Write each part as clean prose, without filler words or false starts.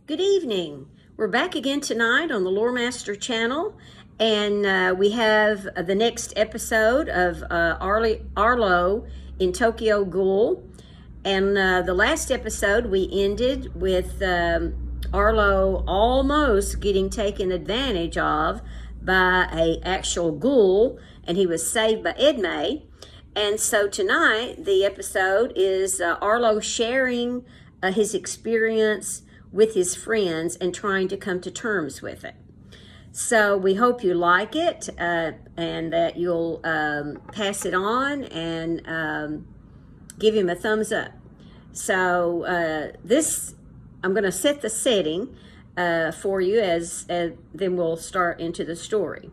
Good evening. We're back again tonight on the Lore Master channel, and we have the next episode of Arlo in Tokyo Ghoul. And the last episode we ended with Arlo almost getting taken advantage of by a actual ghoul, and he was saved by Edme. And so tonight the episode is Arlo sharing his experience with his friends and trying to come to terms with it. So we hope you like it and that you'll pass it on and give him a thumbs up. So I'm going to set the setting for you as then we'll start into the story.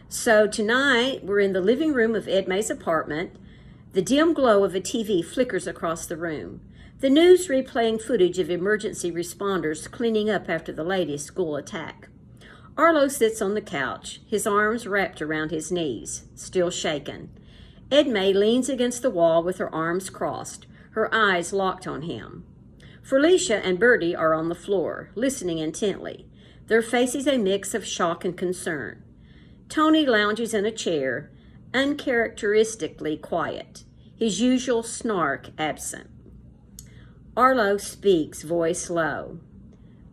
So tonight we're in the living room of Edme's apartment. The dim glow of a TV flickers across the room. The news replaying footage of emergency responders cleaning up after the latest school attack. Arlo sits on the couch, his arms wrapped around his knees, still shaken. Edme leans against the wall with her arms crossed, her eyes locked on him. Felicia and Bertie are on the floor, listening intently, their faces a mix of shock and concern. Tony lounges in a chair, uncharacteristically quiet, his usual snark absent. Arlo speaks, voice low.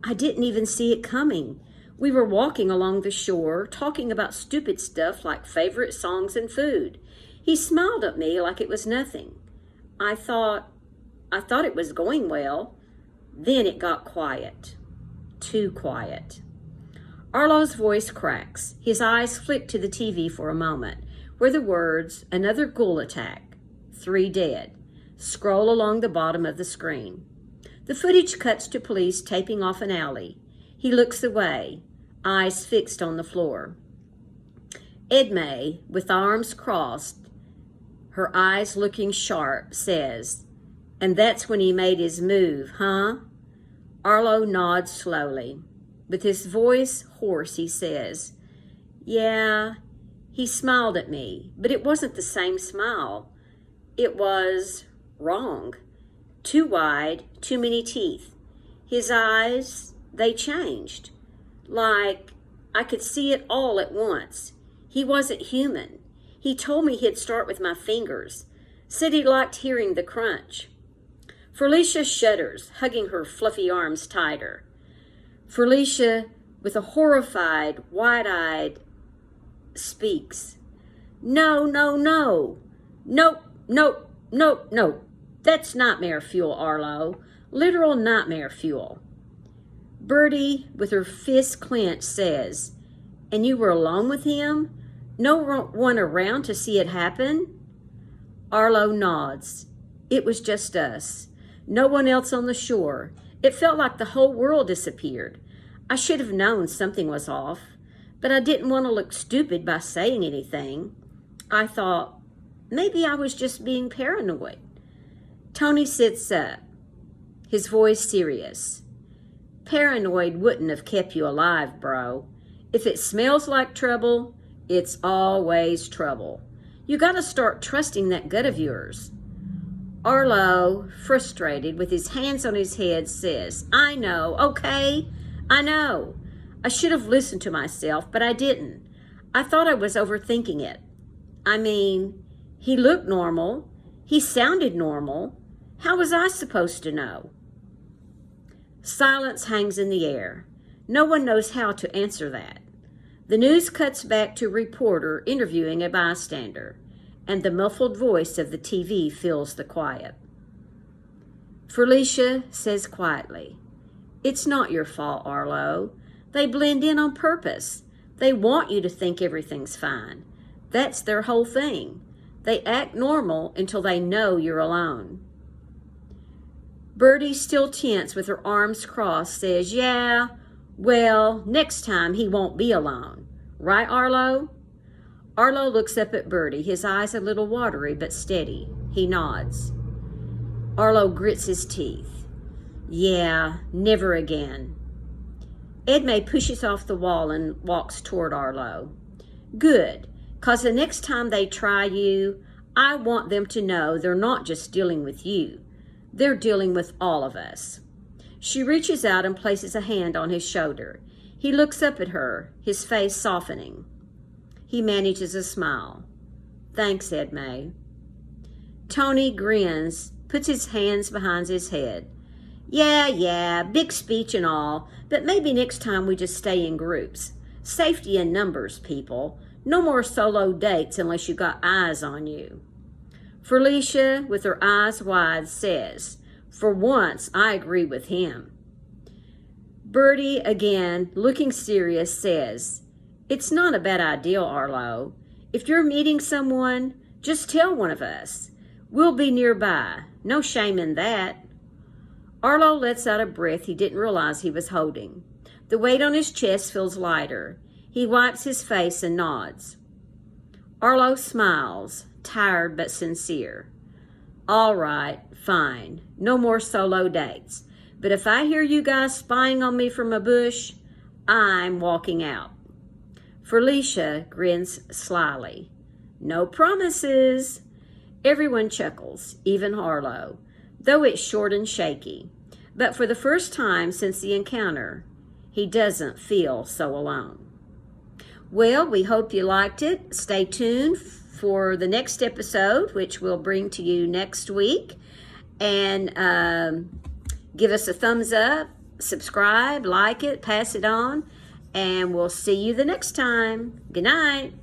I didn't even see it coming. We were walking along the shore, talking about stupid stuff like favorite songs and food. He smiled at me like it was nothing. I thought it was going well. Then it got quiet. Too quiet. Arlo's voice cracks. His eyes flick to the TV for a moment, where the words, another ghoul attack, 3 dead, scroll along the bottom of the screen. The footage cuts to police taping off an alley. He looks away, eyes fixed on the floor. Edme, with arms crossed, her eyes looking sharp, says, and that's when he made his move, huh? Arlo nods slowly. With his voice hoarse, he says, yeah, he smiled at me, but it wasn't the same smile. It was wrong. Too wide, too many teeth. His eyes, they changed. Like I could see it all at once. He wasn't human. He told me he'd start with my fingers. Said he liked hearing the crunch. Felicia shudders, hugging her fluffy arms tighter. Felicia, with a horrified, wide-eyed, speaks. No, no, no. Nope, nope, nope, nope. That's nightmare fuel, Arlo. Literal nightmare fuel. Bertie, with her fist clenched, says, and you were alone with him? No one around to see it happen? Arlo nods. It was just us. No one else on the shore. It felt like the whole world disappeared. I should have known something was off, but I didn't want to look stupid by saying anything. I thought, maybe I was just being paranoid. Tony sits up, his voice serious. Paranoid wouldn't have kept you alive, bro. If it smells like trouble, it's always trouble. You gotta start trusting that gut of yours. Arlo, frustrated, with his hands on his head, says, I know, okay? I know. I should have listened to myself, but I didn't. I thought I was overthinking it. I mean, he looked normal. He sounded normal. How was I supposed to know? Silence hangs in the air. No one knows how to answer that. The news cuts back to a reporter interviewing a bystander, and the muffled voice of the TV fills the quiet. Felicia says quietly, it's not your fault, Arlo. They blend in on purpose. They want you to think everything's fine. That's their whole thing. They act normal until they know you're alone. Bertie, still tense with her arms crossed, says, yeah, well, next time he won't be alone. Right, Arlo? Arlo looks up at Bertie, his eyes a little watery but steady. He nods. Arlo grits his teeth. Yeah, never again. Edme pushes off the wall and walks toward Arlo. Good, 'cause the next time they try you, I want them to know they're not just dealing with you. They're dealing with all of us. She reaches out and places a hand on his shoulder. He looks up at her, his face softening. He manages a smile. Thanks, Edme. Tony grins, puts his hands behind his head. Yeah, big speech and all, but maybe next time we just stay in groups. Safety in numbers, people. No more solo dates unless you got eyes on you. Felicia, with her eyes wide, says, for once, I agree with him. Bertie, again, looking serious, says, it's not a bad idea, Arlo. If you're meeting someone, just tell one of us. We'll be nearby. No shame in that. Arlo lets out a breath he didn't realize he was holding. The weight on his chest feels lighter. He wipes his face and nods. Arlo smiles, tired but sincere. All right, fine. No more solo dates. But if I hear you guys spying on me from a bush, I'm walking out. Felicia grins slyly. No promises. Everyone chuckles, even Arlo, though it's short and shaky. But for the first time since the encounter, he doesn't feel so alone. Well, we hope you liked it. Stay tuned for the next episode, which we'll bring to you next week. And give us a thumbs up, subscribe, like it, pass it on, and we'll see you the next time. Good night.